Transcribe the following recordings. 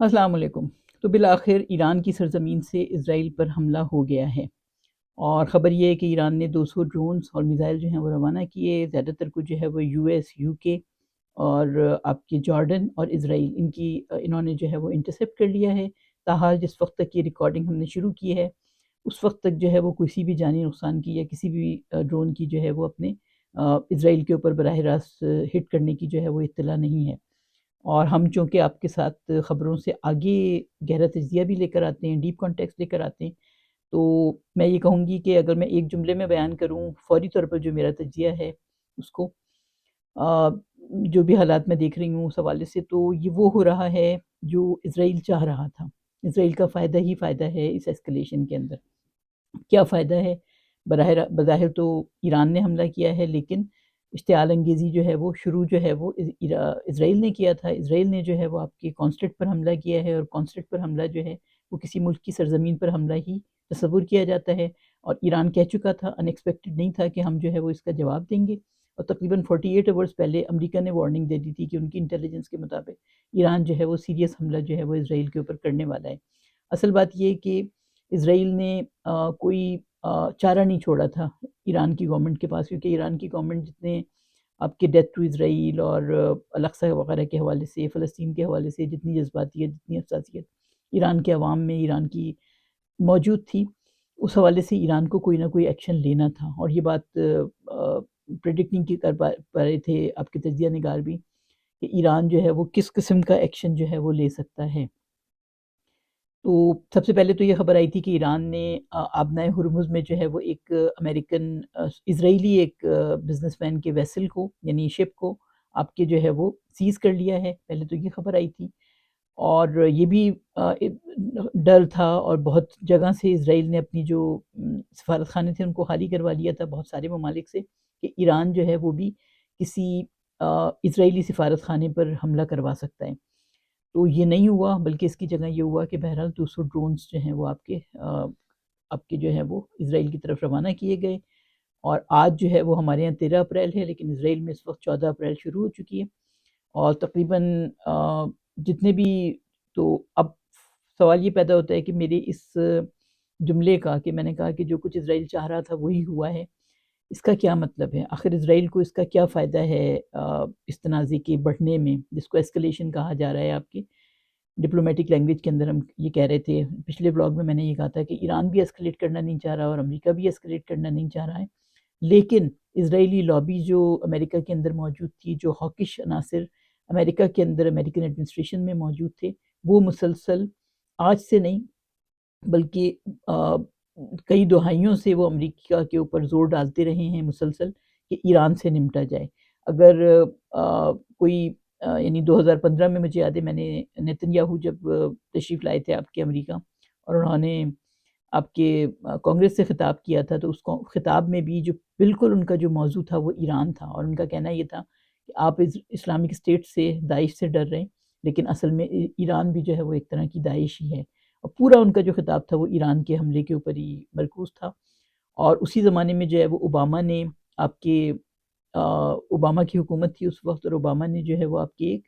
السلام علیکم۔ تو بالآخر ایران کی سرزمین سے اسرائیل پر حملہ ہو گیا ہے، اور خبر یہ ہے کہ ایران نے 200 ڈرونز اور میزائل جو ہیں وہ روانہ کیے۔ زیادہ تر کو جو ہے وہ یو ایس، یو کے اور آپ کے جارڈن اور اسرائیل انہوں نے جو ہے وہ انٹرسپٹ کر لیا ہے۔ تاحال جس وقت تک یہ ریکارڈنگ ہم نے شروع کی ہے اس وقت تک جو ہے وہ کسی بھی جانی نقصان کی یا کسی بھی ڈرون کی جو ہے وہ اپنے اسرائیل کے اوپر براہ راست ہٹ کرنے کی جو ہے وہ اطلاع نہیں ہے۔ اور ہم چونکہ آپ کے ساتھ خبروں سے آگے گہرا تجزیہ بھی لے کر آتے ہیں، ڈیپ کانٹیکسٹ لے کر آتے ہیں، تو میں یہ کہوں گی کہ اگر میں ایک جملے میں بیان کروں فوری طور پر جو میرا تجزیہ ہے اس کو، آ، جو بھی حالات میں دیکھ رہی ہوں اس حوالے سے، تو یہ وہ ہو رہا ہے جو اسرائیل چاہ رہا تھا۔ اسرائیل کا فائدہ ہی فائدہ ہے اس اسکلیشن کے اندر۔ کیا فائدہ ہے؟ بظاہر تو ایران نے حملہ کیا ہے، لیکن اشتعال انگیزی جو ہے وہ شروع جو ہے وہ اسرائیل نے کیا تھا۔ اسرائیل نے جو ہے وہ آپ کے کانسلیٹ پر حملہ کیا ہے، اور کانسلیٹ پر حملہ جو ہے وہ کسی ملک کی سرزمین پر حملہ ہی تصور کیا جاتا ہے، اور ایران کہہ چکا تھا، ان ایکسپیکٹڈ نہیں تھا کہ ہم جو ہے وہ اس کا جواب دیں گے۔ اور تقریباً 48 آورز پہلے امریکہ نے وارننگ دے دی تھی کہ ان کی انٹیلیجنس کے مطابق ایران جو ہے وہ سیریس حملہ جو ہے وہ اسرائیل کے اوپر کرنے والا ہے۔ اصل بات یہ کہ اسرائیل نے کوئی چارہ نہیں چھوڑا تھا ایران کی گورنمنٹ کے پاس، کیونکہ ایران کی گورنمنٹ جتنے آپ کے ڈیتھ ٹو اسرائیل اور الاقصی وغیرہ کے حوالے سے، فلسطین کے حوالے سے جتنی جذباتیت، جتنی حساسیت ایران کے عوام میں ایران کی موجود تھی، اس حوالے سے ایران کو کوئی نہ کوئی ایکشن لینا تھا۔ اور یہ بات پریڈکٹ نہیں کر پا رہے تھے آپ کے تجزیہ نگار بھی کہ ایران جو ہے وہ کس قسم کا ایکشن جو ہے وہ لے سکتا ہے۔ تو سب سے پہلے تو یہ خبر آئی تھی کہ ایران نے آبنائے ہرمز میں جو ہے وہ ایک امریکن اسرائیلی ایک بزنس مین کے ویسل کو، یعنی شپ کو آپ کے جو ہے وہ سیز کر لیا ہے۔ پہلے تو یہ خبر آئی تھی، اور یہ بھی ڈر تھا، اور بہت جگہ سے اسرائیل نے اپنی جو سفارت خانے تھے ان کو خالی کروا لیا تھا بہت سارے ممالک سے، کہ ایران جو ہے وہ بھی کسی اسرائیلی سفارت خانے پر حملہ کروا سکتا ہے۔ تو یہ نہیں ہوا، بلکہ اس کی جگہ یہ ہوا کہ بہرحال 200 ڈرونز جو ہیں وہ آپ کے جو ہے وہ اسرائیل کی طرف روانہ کیے گئے۔ اور آج جو ہے وہ ہمارے یہاں 13 اپریل ہے، لیکن اسرائیل میں اس وقت 14 اپریل شروع ہو چکی ہے، اور تقریباً جتنے بھی، تو اب سوال یہ پیدا ہوتا ہے کہ میرے اس جملے کا، کہ میں نے کہا کہ جو کچھ اسرائیل چاہ رہا تھا وہی ہوا ہے، اس کا کیا مطلب ہے؟ آخر اسرائیل کو اس کا کیا فائدہ ہے اس تنازع کے بڑھنے میں، جس کو ایسکلیشن کہا جا رہا ہے آپ کی ڈپلومیٹک لینگویج کے اندر؟ ہم یہ کہہ رہے تھے پچھلے بلاگ میں نے یہ کہا تھا کہ ایران بھی اسکلیٹ کرنا نہیں چاہ رہا اور امریکہ بھی اسکلیٹ کرنا نہیں چاہ رہا ہے، لیکن اسرائیلی لابی جو امریکہ کے اندر موجود تھی، جو ہاکش عناصر امریکہ کے اندر امریکن ایڈمنسٹریشن میں موجود تھے، وہ مسلسل آج سے نہیں بلکہ کئی دہائیوں سے وہ امریکہ کے اوپر زور ڈالتے رہے ہیں مسلسل کہ ایران سے نمٹا جائے۔ اگر کوئی یعنی 2015 میں مجھے یاد ہے، میں نے نیتن یاہو جب تشریف لائے تھے آپ کے امریکہ، اور انہوں نے آپ کے کانگریس سے خطاب کیا تھا، تو اس خطاب میں بھی جو بالکل ان کا جو موضوع تھا وہ ایران تھا، اور ان کا کہنا یہ تھا کہ آپ اسلامک اسٹیٹ سے، داعش سے ڈر رہے ہیں، لیکن اصل میں ایران بھی جو ہے وہ ایک طرح کی داعش ہی ہے۔ اور پورا ان کا جو خطاب تھا وہ ایران کے حملے کے اوپر ہی مرکوز تھا۔ اور اسی زمانے میں جو ہے وہ اوباما نے آپ کے اوباما کی حکومت تھی اس وقت، اور اوباما نے جو ہے وہ آپ کے ایک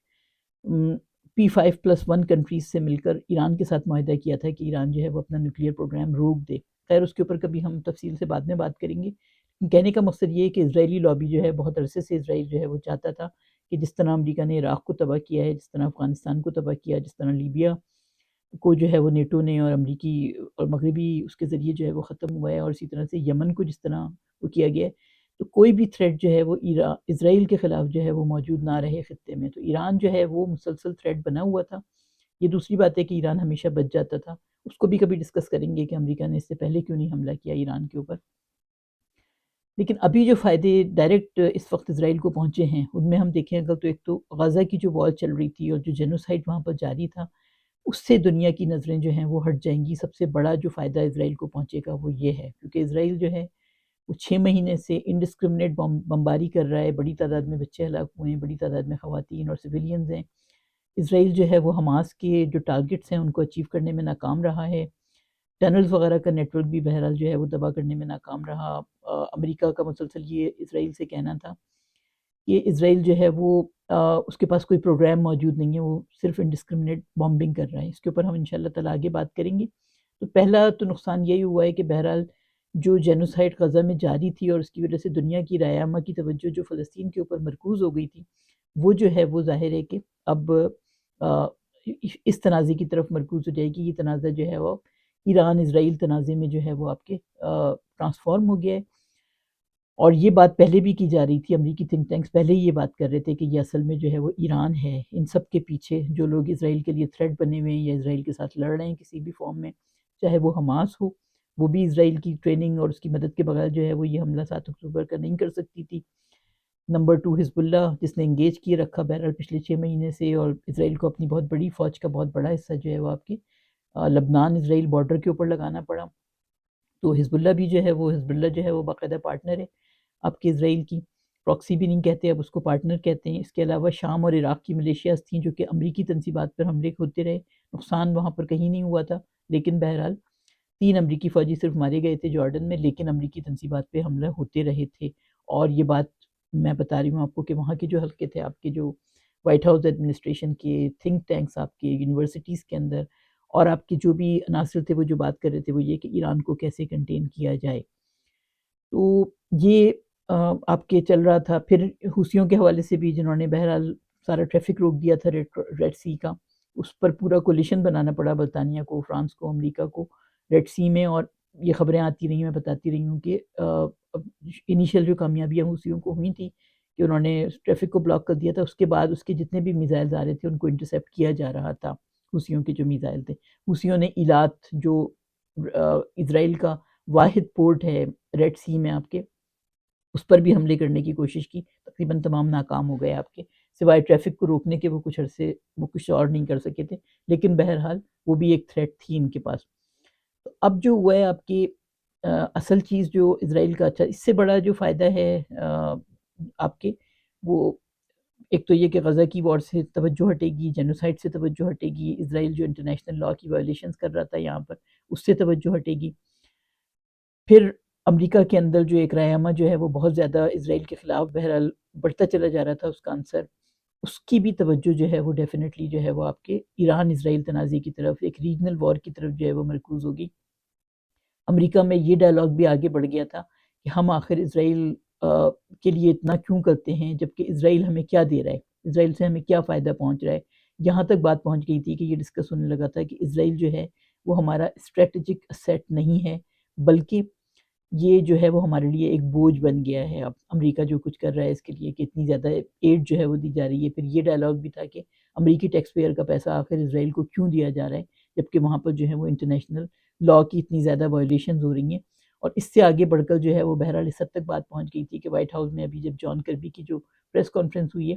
P5+1 کنٹریز سے مل کر ایران کے ساتھ معاہدہ کیا تھا کہ ایران جو ہے وہ اپنا نیوکلیئر پروگرام روک دے۔ خیر اس کے اوپر کبھی ہم تفصیل سے بعد میں بات کریں گے۔ کہنے کا مقصد یہ ہے کہ اسرائیلی لابی جو ہے بہت عرصے سے اسرائیل جو ہے وہ چاہتا تھا کہ جس طرح امریکہ نے عراق کو تباہ کیا ہے، جس طرح افغانستان کو تباہ کیا، جس طرح لیبیا کو جو ہے وہ نیٹو نے اور امریکی اور مغربی اس کے ذریعے جو ہے وہ ختم ہوا ہے، اور اسی طرح سے یمن کو جس طرح وہ کیا گیا ہے، تو کوئی بھی تھریٹ جو ہے وہ اسرائیل کے خلاف جو ہے وہ موجود نہ رہے خطے میں۔ تو ایران جو ہے وہ مسلسل تھریٹ بنا ہوا تھا۔ یہ دوسری بات ہے کہ ایران ہمیشہ بچ جاتا تھا، اس کو بھی کبھی ڈسکس کریں گے کہ امریکہ نے اس سے پہلے کیوں نہیں حملہ کیا ایران کے اوپر۔ لیکن ابھی جو فائدے ڈائریکٹ اس وقت اسرائیل کو پہنچے ہیں ان میں ہم دیکھیں اگر، تو ایک تو غزہ کی جو وار چل رہی تھی اور جو جینوسائیڈ وہاں پر جاری تھا، اس سے دنیا کی نظریں جو ہیں وہ ہٹ جائیں گی۔ سب سے بڑا جو فائدہ اسرائیل کو پہنچے گا وہ یہ ہے، کیونکہ اسرائیل جو ہے وہ 6 مہینے سے انڈسکرمنیٹ بمباری کر رہا ہے، بڑی تعداد میں بچے ہلاک ہوئے ہیں، بڑی تعداد میں خواتین اور سویلینز ہیں۔ اسرائیل جو ہے وہ حماس کے جو ٹارگٹس ہیں ان کو اچیو کرنے میں ناکام رہا ہے۔ ٹنلز وغیرہ کا نیٹ ورک بھی بہرحال جو ہے وہ تباہ کرنے میں ناکام رہا۔ امریکہ کا مسلسل یہ اسرائیل سے کہنا تھا کہ اسرائیل جو ہے وہ اس کے پاس کوئی پروگرام موجود نہیں ہے، وہ صرف انڈسکرمنیٹ بامبنگ کر رہا ہے. اس کے اوپر ہم انشاءاللہ تعالیٰ آگے بات کریں گے. تو پہلا تو نقصان یہی ہوا ہے کہ بہرحال جو جینوسائیڈ غزہ میں جاری تھی اور اس کی وجہ سے دنیا کی رائے عامہ کی توجہ جو فلسطین کے اوپر مرکوز ہو گئی تھی، وہ جو ہے وہ ظاہر ہے کہ اب اس تنازع کی طرف مرکوز ہو جائے گی. یہ تنازع جو ہے وہ ایران اسرائیل تنازع میں جو ہے وہ آپ کے ٹرانسفارم ہو گیا ہے. اور یہ بات پہلے بھی کی جا رہی تھی، امریکی تھنک ٹینکس پہلے ہی یہ بات کر رہے تھے کہ یہ اصل میں جو ہے وہ ایران ہے ان سب کے پیچھے، جو لوگ اسرائیل کے لیے تھریٹ بنے ہوئے ہیں یا اسرائیل کے ساتھ لڑ رہے ہیں کسی بھی فارم میں، چاہے وہ حماس ہو، وہ بھی اسرائیل کی ٹریننگ اور اس کی مدد کے بغیر جو ہے وہ یہ حملہ 7 اکتوبر کا نہیں کر سکتی تھی. نمبر 2 حزب اللہ جس نے انگیج کیے رکھا بہرحال پچھلے 6 مہینے سے، اور اسرائیل کو اپنی بہت بڑی فوج کا بہت بڑا حصہ جو ہے وہ آپ کے لبنان اسرائیل بارڈر کے اوپر لگانا پڑا. تو حزب اللہ بھی جو ہے وہ حزب اللہ جو ہے وہ باقاعدہ پارٹنر ہے آپ کے اسرائیل کی، پراکسی بھی نہیں کہتے اب اس کو، پارٹنر کہتے ہیں. اس کے علاوہ شام اور عراق کی ملیشیاز تھیں جو کہ امریکی تنصیبات پر حملے ہوتے رہے، نقصان وہاں پر کہیں نہیں ہوا تھا، لیکن بہرحال 3 امریکی فوجی صرف مارے گئے تھے جارڈن میں، لیکن امریکی تنصیبات پہ حملے ہوتے رہے تھے. اور یہ بات میں بتا رہی ہوں آپ کو کہ وہاں کے جو حلقے تھے آپ کے، جو وائٹ ہاؤس ایڈمنسٹریشن کے تھنک ٹینکس آپ کے یونیورسٹیز کے اندر، اور آپ کے جو بھی عناصر تھے وہ جو بات کر رہے تھے وہ یہ کہ ایران کو کیسے کنٹین کیا جائے. تو یہ آپ کے چل رہا تھا. پھر حوثیوں کے حوالے سے بھی جنہوں نے بہرحال سارا ٹریفک روک دیا تھا ریڈ سی کا، اس پر پورا کولیشن بنانا پڑا برطانیہ کو، فرانس کو، امریکہ کو ریڈ سی میں. اور یہ خبریں آتی رہی، میں بتاتی رہی ہوں کہ انیشیل جو کامیابیاں حوثیوں کو ہوئی تھیں کہ انہوں نے ٹریفک کو بلاک کر دیا تھا، اس کے بعد اس کے جتنے بھی میزائلز آ رہے تھے ان کو انٹرسیپٹ کیا جا رہا تھا. حوثیوں کے جو میزائل تھے، حوثیوں نے ایلات جو اسرائیل کا واحد پورٹ ہے ریڈ سی میں آپ کے، اس پر بھی حملے کرنے کی کوشش کی، تقریباً تمام ناکام ہو گئے آپ کے، سوائے ٹریفک کو روکنے کے وہ کچھ عرصے وہ کچھ اور نہیں کر سکے تھے، لیکن بہرحال وہ بھی ایک تھریٹ تھی ان کے پاس. تو اب جو ہوا ہے آپ کی اصل چیز جو اسرائیل کا، اچھا اس سے بڑا جو فائدہ ہے آپ کے، وہ ایک تو یہ کہ غزہ کی وار سے توجہ ہٹے گی، جینوسائیڈ سے توجہ ہٹے گی، اسرائیل جو انٹرنیشنل لاء کی وائلیشنز کر رہا تھا یہاں پر اس سے توجہ ہٹے گی. پھر امریکہ کے اندر جو ایک رائے عامہ جو ہے وہ بہت زیادہ اسرائیل کے خلاف بہرحال بڑھتا چلا جا رہا تھا اس کا عنصر، اس کی بھی توجہ جو ہے وہ ڈیفینیٹلی جو ہے وہ آپ کے ایران اسرائیل تنازع کی طرف، ایک ریجنل وار کی طرف جو ہے وہ مرکوز ہوگی. امریکہ میں یہ ڈائلاگ بھی آگے بڑھ گیا تھا کہ ہم آخر اسرائیل کے لیے اتنا کیوں کرتے ہیں جبکہ اسرائیل ہمیں کیا دے رہا ہے، اسرائیل سے ہمیں کیا فائدہ پہنچ رہا ہے. یہاں تک بات پہنچ گئی تھی کہ یہ ڈسکس ہونے لگا تھا کہ اسرائیل جو ہے وہ ہمارا اسٹریٹجک اسیٹ نہیں ہے، بلکہ یہ جو ہے وہ ہمارے لیے ایک بوجھ بن گیا ہے. اب امریکہ جو کچھ کر رہا ہے اس کے لیے کہ اتنی زیادہ ایڈ جو ہے وہ دی جا رہی ہے. پھر یہ ڈائلاگ بھی تھا کہ امریکی ٹیکس پیئر کا پیسہ آخر اسرائیل کو کیوں دیا جا رہا ہے جبکہ وہاں پر جو ہے وہ انٹرنیشنل لاء کی اتنی زیادہ وائلیشنز ہو رہی ہیں. اور اس سے آگے بڑھ کر جو ہے وہ بہرحال اس حد تک بات پہنچ گئی تھی کہ وائٹ ہاؤس میں ابھی جب جان کربی کی جو پریس کانفرنس ہوئی ہے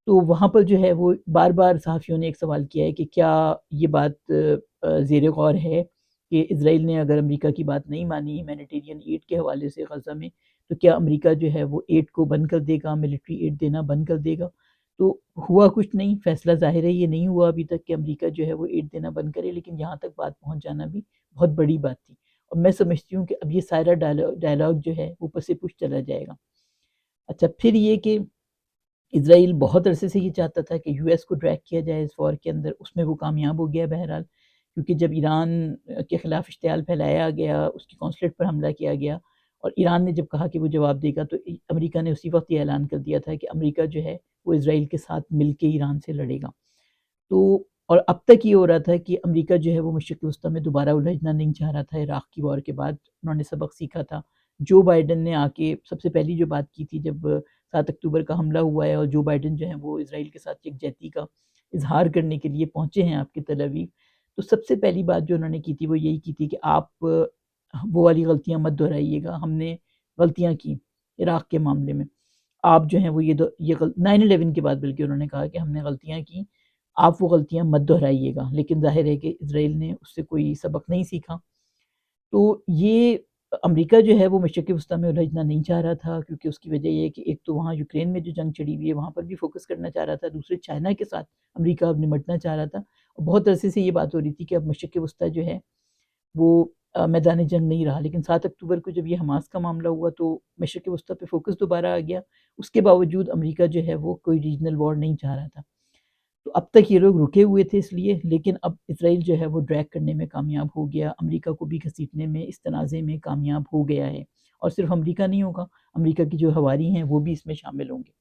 تو وہاں پر جو ہے وہ بار بار صحافیوں نے ایک سوال کیا ہے کہ کیا یہ بات زیر غور ہے کہ اسرائیل نے اگر امریکہ کی بات نہیں مانی ہیومینیٹیرین ایڈ کے حوالے سے غزہ میں، تو کیا امریکہ جو ہے وہ ایڈ کو بند کر دے گا، ملٹری ایڈ دینا بند کر دے گا. تو ہوا کچھ نہیں، فیصلہ ظاہر ہے یہ نہیں ہوا ابھی تک کہ امریکہ جو ہے وہ ایڈ دینا بند کرے، لیکن یہاں تک بات پہنچ جانا بھی بہت بڑی بات تھی. اور میں سمجھتی ہوں کہ اب یہ سارا ڈائلاگ جو ہے وہ پس پش چلا جائے گا. اچھا پھر یہ کہ اسرائیل بہت عرصے سے یہ چاہتا تھا کہ یو ایس کو ڈریگ کیا جائے اس وار کے اندر، اس میں وہ کامیاب ہو گیا بہرحال، کیونکہ جب ایران کے خلاف اشتعال پھیلایا گیا، اس کی قونصلیٹ پر حملہ کیا گیا اور ایران نے جب کہا کہ وہ جواب دے گا، تو امریکہ نے اسی وقت یہ اعلان کر دیا تھا کہ امریکہ جو ہے وہ اسرائیل کے ساتھ مل کے ایران سے لڑے گا. تو اور اب تک یہ ہو رہا تھا کہ امریکہ جو ہے وہ مشرق وسطیٰ میں دوبارہ الجھنا نہیں چاہ رہا تھا. عراق کی وار کے بعد انہوں نے سبق سیکھا تھا. جو بائیڈن نے آ کے سب سے پہلی جو بات کی تھی جب 7 اکتوبر کا حملہ ہوا ہے اور جو بائیڈن جو ہیں وہ اسرائیل کے ساتھ یکجہتی کا اظہار کرنے کے لیے پہنچے ہیں آپ کے تل ابیب، تو سب سے پہلی بات جو انہوں نے کی تھی وہ یہی کی تھی کہ آپ وہ والی غلطیاں مت دہرائیے گا. ہم نے غلطیاں کی عراق کے معاملے میں، آپ جو ہیں وہ یہ 9/11 کے بعد بلکہ انہوں نے کہا کہ ہم نے غلطیاں کی، آپ وہ غلطیاں مت دہرائیے گا. لیکن ظاہر ہے کہ اسرائیل نے اس سے کوئی سبق نہیں سیکھا. تو یہ امریکہ جو ہے وہ مشرق وسطیٰ میں الجھنا نہیں چاہ رہا تھا، کیونکہ اس کی وجہ یہ ہے کہ ایک تو وہاں یوکرین میں جو جنگ چڑھی ہوئی ہے وہاں پر بھی فوکس کرنا چاہ رہا تھا، دوسرے چائنا کے ساتھ امریکہ اب نمٹنا چاہ رہا تھا. اور بہت عرصے سے یہ بات ہو رہی تھی کہ اب مشرق وسطیٰ جو ہے وہ میدان جنگ نہیں رہا، لیکن 7 اکتوبر کو جب یہ حماس کا معاملہ ہوا تو مشرق وسطیٰ پہ فوکس دوبارہ آ گیا۔ اس کے باوجود امریکہ جو ہے وہ کوئی ریجنل وار نہیں چاہ رہا تھا، تو اب تک یہ لوگ رکے ہوئے تھے اس لیے، لیکن اب اسرائیل جو ہے وہ ڈریگ کرنے میں کامیاب ہو گیا، امریکہ کو بھی گھسیٹنے میں اس تنازع میں کامیاب ہو گیا ہے، اور صرف امریکہ نہیں ہوگا، امریکہ کی جو حواری ہیں وہ بھی اس میں شامل ہوں گے۔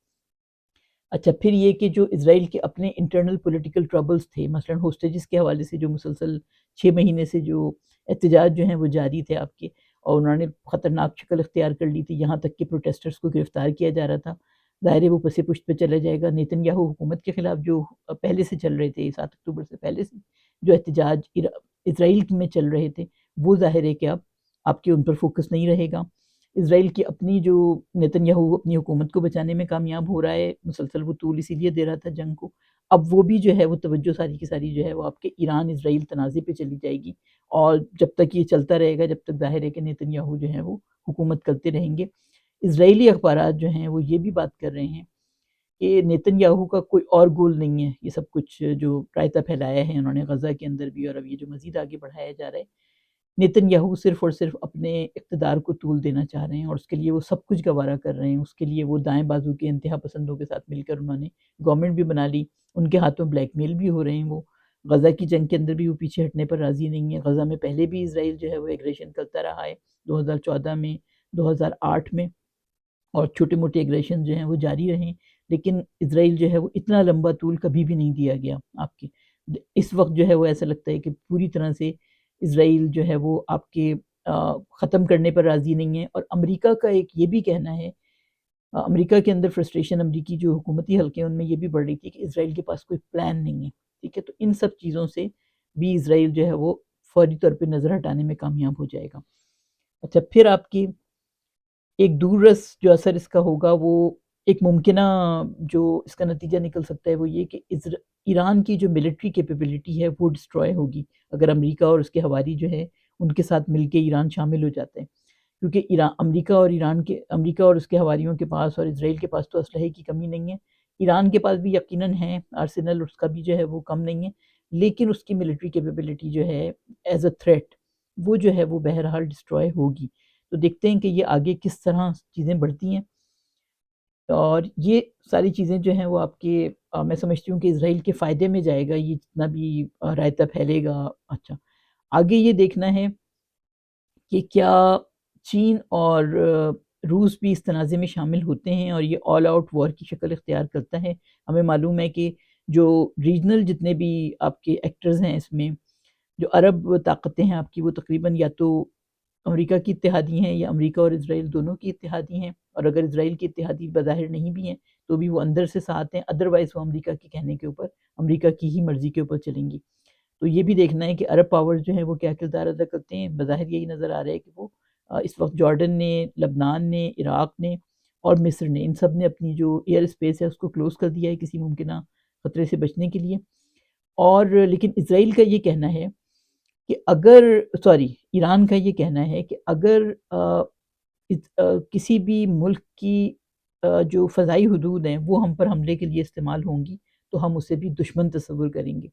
اچھا، پھر یہ کہ جو اسرائیل کے اپنے انٹرنل پولیٹیکل ٹربلز تھے، مثلا ہوسٹیجز کے حوالے سے جو مسلسل 6 مہینے سے جو احتجاج جو ہیں وہ جاری تھے آپ کے، اور انہوں نے خطرناک شکل اختیار کر لی تھی، یہاں تک کہ پروٹیسٹرز کو گرفتار کیا جا رہا تھا، ظاہر ہے وہ پس پشت پہ چلا جائے گا۔ نیتن یاہو حکومت کے خلاف جو پہلے سے چل رہے تھے، 7 اکتوبر سے پہلے سے جو احتجاج اسرائیل میں چل رہے تھے، وہ ظاہر ہے کہ اب آپ کے ان پر فوکس نہیں رہے گا۔ اسرائیل کی اپنی جو نیتن یاہو اپنی حکومت کو بچانے میں کامیاب ہو رہا ہے، مسلسل وہ طول اسی لیے دے رہا تھا جنگ کو، اب وہ بھی جو ہے وہ توجہ ساری کی ساری جو ہے وہ آپ کے ایران اسرائیل تنازع پہ چلی جائے گی، اور جب تک یہ چلتا رہے گا، جب تک ظاہر ہے کہ نیتن یاہو جو ہیں وہ حکومت کرتے رہیں گے۔ اسرائیلی اخبارات جو ہیں وہ یہ بھی بات کر رہے ہیں کہ نیتن یاہو کا کوئی اور گول نہیں ہے، یہ سب کچھ جو رائتہ پھیلایا ہے انہوں نے غزہ کے اندر بھی، اور اب یہ جو مزید آگے بڑھایا جا رہا ہے، نیتن یاہو صرف اور صرف اپنے اقتدار کو طول دینا چاہ رہے ہیں، اور اس کے لیے وہ سب کچھ گوارا کر رہے ہیں۔ اس کے لیے وہ دائیں بازو کے انتہا پسندوں کے ساتھ مل کر انہوں نے گورنمنٹ بھی بنا لی، ان کے ہاتھوں بلیک میل بھی ہو رہے ہیں، وہ غزہ کی جنگ کے اندر بھی وہ پیچھے ہٹنے پر راضی نہیں ہے۔ غزہ میں پہلے بھی اسرائیل جو ہے وہ ایگریشن کرتا رہا ہے، 2014 میں، 2008 میں، اور چھوٹے موٹے ایگریشن جو ہیں وہ جاری رہیں، لیکن اسرائیل جو ہے وہ اتنا لمبا طول کبھی بھی نہیں دیا گیا آپ کے۔ اس وقت جو ہے وہ ایسا لگتا ہے کہ پوری طرح سے اسرائیل جو ہے وہ آپ کے ختم کرنے پر راضی نہیں ہے، اور امریکہ کا ایک یہ بھی کہنا ہے، امریکہ کے اندر فرسٹریشن امریکی جو حکومتی حلقے ہیں ان میں یہ بھی بڑھ رہی تھی کہ اسرائیل کے پاس کوئی پلان نہیں ہے، ٹھیک ہے، تو ان سب چیزوں سے بھی اسرائیل جو ہے وہ فوری طور پہ نظر ہٹانے میں کامیاب ہو جائے گا۔ اچھا، پھر آپ کی ایک دور رس جو اثر اس کا ہوگا، وہ ایک ممکنہ جو اس کا نتیجہ نکل سکتا ہے وہ یہ کہ ایران کی جو ملٹری کیپیبلٹی ہے وہ ڈسٹروائے ہوگی اگر امریکہ اور اس کے حواری جو ہے ان کے ساتھ مل کے ایران شامل ہو جاتے ہیں، کیونکہ امریکہ اور اس کے حواریوں کے پاس اور اسرائیل کے پاس تو اسلحے کی کمی نہیں ہے، ایران کے پاس بھی یقیناً ہے آرسنل، اس کا بھی جو ہے وہ کم نہیں ہے، لیکن اس کی ملٹری کیپیبلٹی جو ہے ایز اے تھریٹ وہ جو ہے وہ بہرحال ڈسٹروائے ہوگی۔ تو دیکھتے ہیں کہ یہ آگے کس طرح چیزیں بڑھتی ہیں، اور یہ ساری چیزیں جو ہیں وہ آپ کے میں سمجھتی ہوں کہ اسرائیل کے فائدے میں جائے گا، یہ جتنا بھی رائتہ پھیلے گا۔ اچھا، آگے یہ دیکھنا ہے کہ کیا چین اور روس بھی اس تنازع میں شامل ہوتے ہیں اور یہ آل آؤٹ وار کی شکل اختیار کرتا ہے۔ ہمیں معلوم ہے کہ جو ریجنل جتنے بھی آپ کے ایکٹرز ہیں اس میں، جو عرب طاقتیں ہیں آپ کی، وہ تقریباً یا تو امریکہ کی اتحادی ہیں یا امریکہ اور اسرائیل دونوں کی اتحادی ہیں، اور اگر اسرائیل کی اتحادی بظاہر نہیں بھی ہیں تو بھی وہ اندر سے ساتھ ہیں، ادروائز وہ امریکہ کے کہنے کے اوپر، امریکہ کی ہی مرضی کے اوپر چلیں گی۔ تو یہ بھی دیکھنا ہے کہ عرب پاورز جو ہیں وہ کیا کردار ادا کرتے ہیں۔ بظاہر یہی نظر آ رہا ہے کہ وہ اس وقت جارڈن نے، لبنان نے، عراق نے اور مصر نے، ان سب نے اپنی جو ایئر اسپیس ہے اس کو کلوز کر دیا ہے کسی ممکنہ خطرے سے بچنے کے لیے، اور لیکن اسرائیل کا یہ کہنا ہے کہ ایران کا یہ کہنا ہے کہ اگر کسی بھی ملک کی جو فضائی حدود ہیں وہ ہم پر حملے کے لیے استعمال ہوں گی تو ہم اسے بھی دشمن تصور کریں گے۔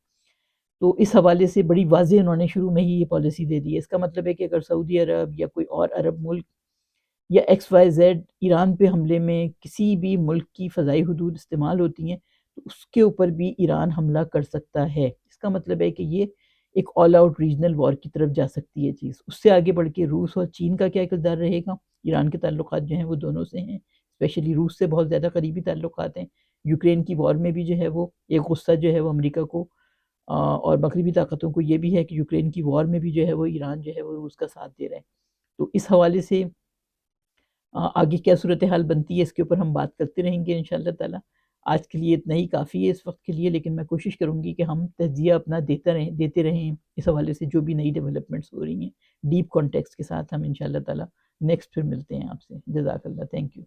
تو اس حوالے سے بڑی واضح انہوں نے شروع میں ہی یہ پالیسی دے دی ہے۔ اس کا مطلب ہے کہ اگر سعودی عرب یا کوئی اور عرب ملک یا XYZ ایران پہ حملے میں کسی بھی ملک کی فضائی حدود استعمال ہوتی ہیں تو اس کے اوپر بھی ایران حملہ کر سکتا ہے۔ اس کا مطلب ہے کہ یہ ایک آل آؤٹ ریجنل وار کی طرف جا سکتی ہے چیز۔ اس سے آگے بڑھ کے روس اور چین کا کیا کردار رہے گا؟ ایران کے تعلقات جو ہیں وہ دونوں سے ہیں، اسپیشلی روس سے بہت زیادہ قریبی تعلقات ہیں۔ یوکرین کی وار میں بھی جو ہے وہ ایک غصہ جو ہے وہ امریکہ کو اور مغربی طاقتوں کو یہ بھی ہے کہ یوکرین کی وار میں بھی جو ہے وہ ایران جو ہے وہ روس کا ساتھ دے رہا ہے۔ تو اس حوالے سے آگے کیا صورتحال بنتی ہے اس کے اوپر ہم بات کرتے رہیں گے انشاءاللہ تعالی۔ آج کے لیے اتنا ہی کافی ہے اس وقت کے لیے، لیکن میں کوشش کروں گی کہ ہم تجزیہ اپنا دیتے رہیں اس حوالے سے جو بھی نئی ڈیولپمنٹس ہو رہی ہیں، ڈیپ کانٹیکسٹ کے ساتھ ہم انشاءاللہ تعالی نیکسٹ پھر ملتے ہیں آپ سے۔ جزاک اللہ، تھینک یو۔